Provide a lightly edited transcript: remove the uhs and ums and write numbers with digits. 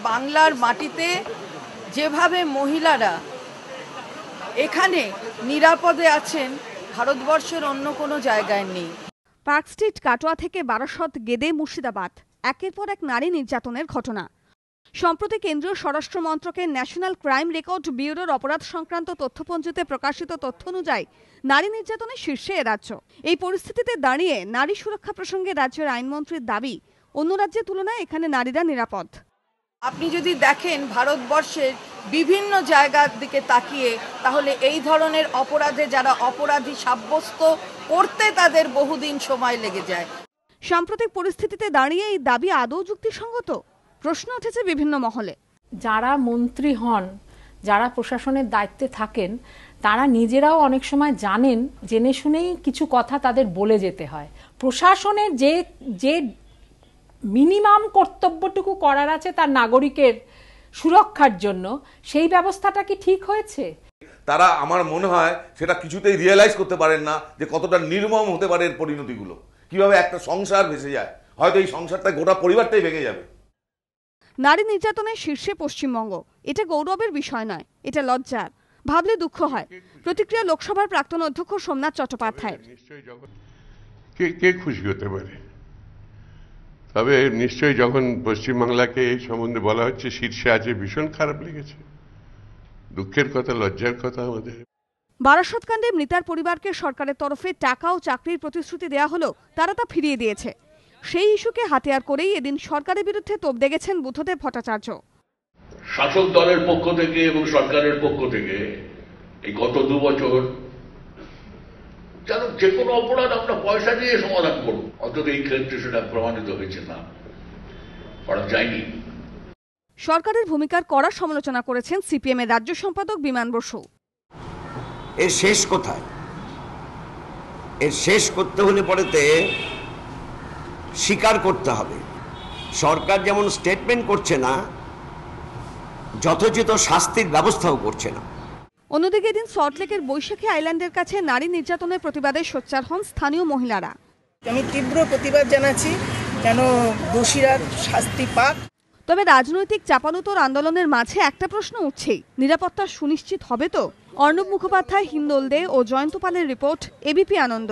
বাংলার মাটিতে যেভাবে মহিলারা এখানে নিরাপদে আছেন ভারতবর্ষের অন্য কোনো জায়গায় নেই। পার্ক স্ট্রিট, কাটোয়া থেকে বারাসত, গেদে, মুর্শিদাবাদ, একের পর এক নারী নির্যাতনের ঘটনা। সম্প্রতি কেন্দ্রীয় স্বরাষ্ট্র মন্ত্রকের ন্যাশনাল ক্রাইম রেকর্ড ব্যুরোর অপরাধ সংক্রান্ত তথ্যপঞ্জিতে প্রকাশিত তথ্য অনুযায়ী নারী নির্যাতনের শীর্ষে এ রাজ্য। এই পরিস্থিতিতে দাঁড়িয়ে নারী সুরক্ষা প্রসঙ্গে রাজ্যের আইনমন্ত্রীর দাবি, অন্য রাজ্যের তুলনায় এখানে নারীরা নিরাপদ। আপনি যদি দেখেন ভারতবর্ষের বিভিন্ন জায়গার দিকে তাকিয়ে, তাহলে এই ধরনের অপরাধে যারা অপরাধী সাব্যস্ত করতে তাদের বহুদিন সময় লেগে যায়। সাম্প্রতিক পরিস্থিতিতে দাঁড়িয়ে এই দাবি আদৌ যুক্তিসঙ্গত? প্রশ্ন উঠেছে বিভিন্ন মহলে। যারা মন্ত্রী হন, যারা প্রশাসনের দায়িত্বে থাকেন, তারা নিজেরাও অনেক সময় জানেন, জেনে শুনেই কিছু কথা তাদের বলে যেতে হয়। প্রশাসনের যে মিনিমাম কর্তব্যটুকু করার আছে তার নাগরিকের সুরক্ষার জন্য, সেই ব্যবস্থাটা কি ঠিক হয়েছে? তারা আমার মনে হয় সেটা কিছুতেই রিয়েলাইজ করতে পারেন না যে কতটা নির্মম হতে পারে এর পরিণতিগুলো, কিভাবে একটা সংসার ভেসে যায়, হয়তো এই সংসারটা গোটা পরিবারটাই ভেঙে যাবে। নারী নির্যাতনের শীর্ষে পশ্চিমবঙ্গ, এটা গৌরবের বিষয় নয়, এটা লজ্জার। ভাবলে দুঃখ হয়। প্রতিক্রিয়া লোকসভার প্রাক্তন অধ্যক্ষ সোমনাথ চট্টোপাধ্যায়। কে খুশি হতে পারে? তবে নিশ্চয়ই যখন পশ্চিমবাংলাকে এই সম্বন্ধে বলা হচ্ছে শীর্ষে আছে, ভীষণ খারাপ লেগেছে। দুঃখের কথা, লজ্জার কথা আমাদের। বারাসত কাণ্ডে মৃতার পরিবারকে সরকারের তরফে টাকা ও চাকরির প্রতিশ্রুতি দেওয়া হলো, তারা তা ফিরিয়ে দিয়েছে। সেই ইস্যুকে হাতিয়ার করেই এদিন সরকারের বিরুদ্ধে তোপ দেগেছেন বুদ্ধদেব ভট্টাচার্য। শাসক দলের পক্ষ থেকে এবং সরকারের পক্ষ থেকে এই গত 2 বছর যেন যে কোনো অপরাধ আমরা পয়সা দিয়ে সমাধান করব, অন্তত এই ক্ষেত্রে সেটা প্রমাণিত হয়েছে না, করা যায়নি। সরকারের ভূমিকার কড়া সমালোচনা করেছেন সিপিএম এর রাজ্য সম্পাদক বিমান বসু। এর শেষ কোথায়? এর শেষ করতে হলে পরেতে স্বীকার করতে হবে, সরকার যেমন স্টেটমেন্ট করছে না, যথোচিত শাস্তির ব্যবস্থাও করছে না। অন্যদিকে এদিন সল্টলেকের বৈশাখী আইল্যান্ডের কাছে নারী নির্যাতনের প্রতিবাদে সোচ্চার হন স্থানীয় মহিলারা। আমি তীব্র প্রতিবাদ জানাচ্ছি, যেন দোষীরা শাস্তি পাক। তবে রাজনৈতিক চাপানুতোর আন্দোলনের মাঝে একটা প্রশ্ন উঠছেই, নিরাপত্তা সুনিশ্চিত হবে তো? অর্ণব মুখোপাধ্যায়, হিন্দোল দে ও জয়ন্ত পালের রিপোর্ট, এবিপি আনন্দ।